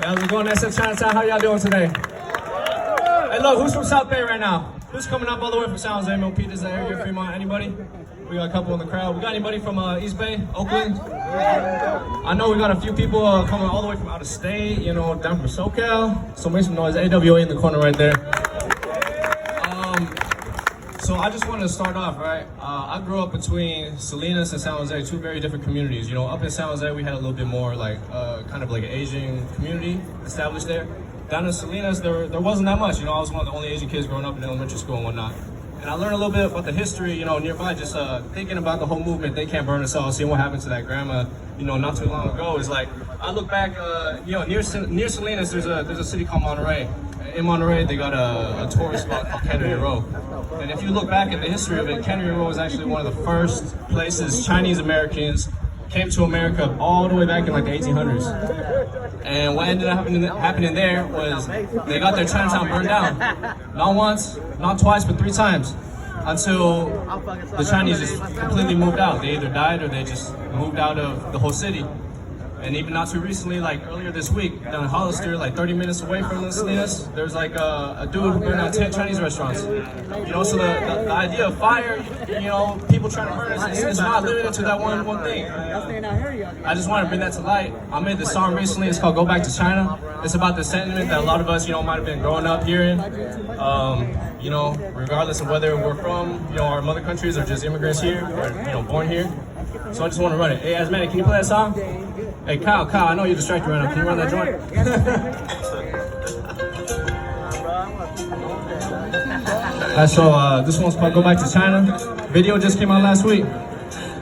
Guys, we're going next to Chinatown. How y'all doing today? Hey, look, who's from South Bay right now? Who's coming up all the way from San Jose, Milpitas, this area, Fremont? Anybody? We got a couple in the crowd. We got anybody from East Bay, Oakland? I know we got a few people coming all the way from out of state, you know, down from SoCal. So make some noise. AWA in the corner right there. So I just wanted to start off, right? I grew up between Salinas and San Jose, two very different communities. You know, up in San Jose, we had a little bit more like, kind of like an Asian community established there. Down in Salinas, there wasn't that much. You know, I was one of the only Asian kids growing up in elementary school and whatnot. And I learned a little bit about the history, you know, nearby, just thinking about the whole movement, Theycantburnusall, seeing what happened to that grandma, you know, not too long ago. Is like, I look back, you know, near Salinas, there's a city called Monterey. In Monterey, they got a tourist spot called Cannery Row. And if you look back at the history of it, Cannery Row was actually one of the first places Chinese Americans came to America all the way back in like the 1800s. And what ended up happening there was they got their Chinatown burned down. Not once, not twice, but 3 times. Until the Chinese just completely moved out. They either died or they just moved out of the whole city. And even not too recently, like earlier this week, down in Hollister, like 30 minutes away from Salinas, there's like a dude who burned down 10 Chinese restaurants. You know, so the idea of fire, you know, people trying to burn us, it's not limited to that one thing. I just want to bring that to light. I made this song recently, it's called Go Back to China. It's about the sentiment that a lot of us, you know, might have been growing up hearing. You know, regardless of whether we're from, you know, our mother countries or just immigrants here, or, you know, born here. So I just want to run it. Hey, Asmani, can you play that song? Hey, Kyle, I know you're distracted right now. Can you run that joint? So this one's called Go Back to China. Video just came out last week.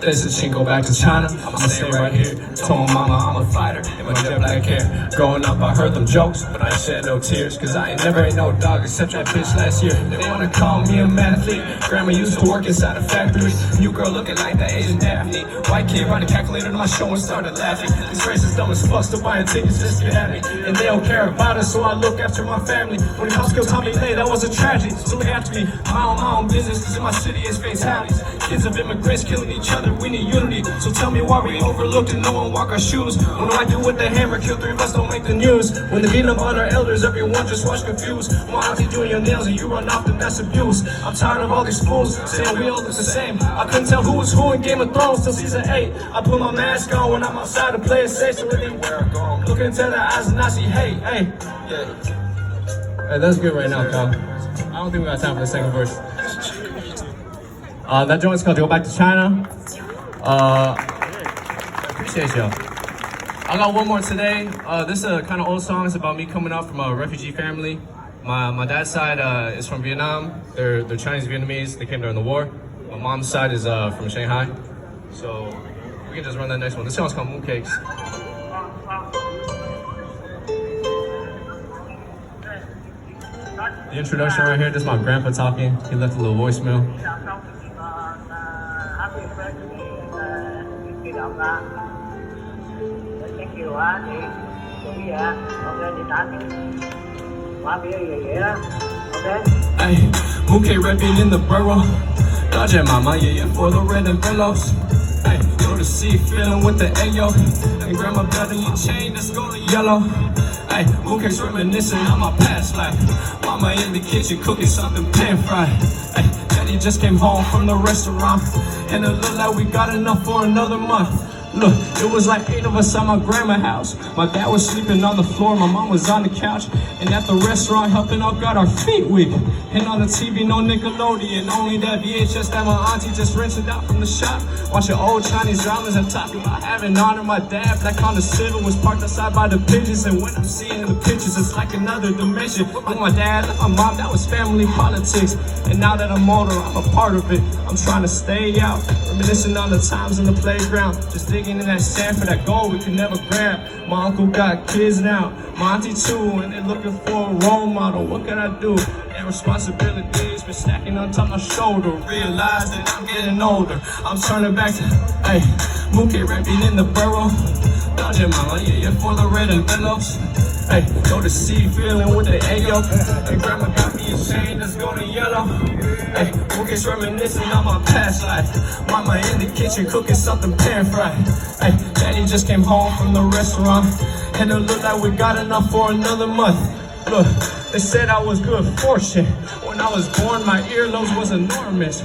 This is Go Back to China. I'ma stay right here. Told my mama I'm a fighter in my jet black hair. Growing up, I heard them jokes, but I shed no tears. Cause I ain't never ate no dog except that bitch last year. They wanna call me a mathlete. Grandma used to work inside a factory. New girl looking like the Asian Daphne. White kid running calculator to my show and started laughing. These racists dumb as fuck, still buying tickets just to get at me. And they don't care about us, so I look after my family. When the house killed Tommy Lee, that was a tragedy. So look after me, my own business. Cause in my city it's fatalities. Kids of immigrants killing each other. We need unity, so tell me why we overlooked and no one walk our shoes. What do I do with the hammer? Kill 3 of us, don't make the news. When they beat up on our elders, everyone just watch confused. My auntie doing your nails and you run off, then that's abuse. I'm tired of all these fools saying we all look the same. I couldn't tell who was who in Game of Thrones till season 8. I put my mask on when I'm outside to play it safe, so really where I go. Looking into their eyes and I see hate, hey. Yeah. Hey, that's good right now, Kyle. I don't think we got time for the second verse. That joint's called Go Back to China. Appreciate y'all. I got one more today. This is a kind of old song. It's about me coming up from a refugee family. My dad's side is from Vietnam. They're Chinese Vietnamese. They came during the war. My mom's side is from Shanghai. So we can just run that next one. This song's called Mooncakes. The introduction right here. This is my grandpa talking. He left a little voicemail. Hey, mooncake rapping in the borough. Dodge at mama, yeah, for the red envelopes. Hey, go to see, feeling with the Ayo. And grandma belt in your chain, let's go to yellow. Hey, mooncake's reminiscing on my past life. Mama in the kitchen cooking something pan fried. Hey, daddy just came home from the restaurant. And it looked like we got enough for another month. Look, it was like 8 of us at my grandma's house. My dad was sleeping on the floor, my mom was on the couch. And at the restaurant helping out, got our feet weak. And on the TV, no Nickelodeon, only that VHS that my auntie just rented out from the shop. Watching old Chinese dramas and talking about having honor. My dad, black on the Civic, was parked outside by the pigeons. And when I'm seeing the pictures, it's like another dimension. With my dad and my mom, that was family politics. And now that I'm older, I'm a part of it. I'm trying to stay out, reminiscing on the times in the playground. Just digging in that sand for that gold we could never grab. My uncle got kids now, my auntie too, and they're looking for a role model. What can I do? And responsibilities been stacking on top of my shoulder. Realize that I'm getting older. I'm turning back to, hey, mooncake rapping in the borough. Money, mama, yeah, for the red envelopes. Hey, go to sea feeling with the ayo. Hey, grandma got me a chain that's going yellow. Hey, Lucas reminiscing on my past life. Mama in the kitchen cooking something pan fried. Hey, daddy just came home from the restaurant, and it looked like we got enough for another month. Look, they said I was good fortune. When I was born, my earlobes was enormous.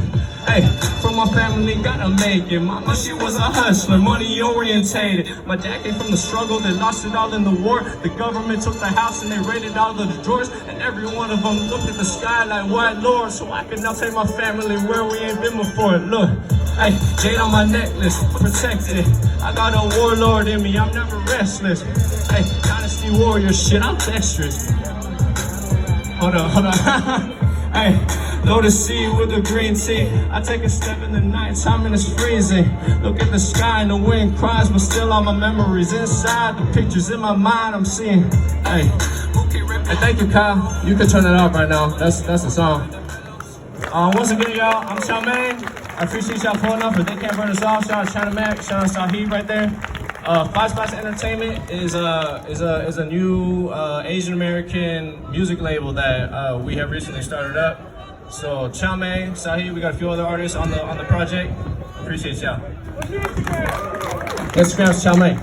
Hey, from my family, gotta make it. Mama, she was a hustler, money orientated. My dad came from the struggle, they lost it all in the war. The government took the house and they raided all of the drawers. And every one of them looked at the sky like, white Lord, so I can now take my family where we ain't been before. Look, hey, jade on my necklace, protected. I got a warlord in me, I'm never restless. Hey, dynasty warrior shit, I'm dexterous. Hold on. Hey, low to sea with the green tea. I take a step in the night time and it's freezing. Look at the sky and the wind cries, but still all my memories inside. The pictures in my mind I'm seeing. Hey, thank you, Kyle. You can turn it off right now. That's the song. Once again, y'all, I'm Charmaine. I appreciate y'all pulling up for Theycantburnusall. Shout out China Mac, shout out Sahib right there. Five Spots Entertainment is a new Asian American music label that we have recently started up. So Chow Mein, Sahib, we got a few other artists on the project. Appreciate y'all. Instagram's Chow Mein.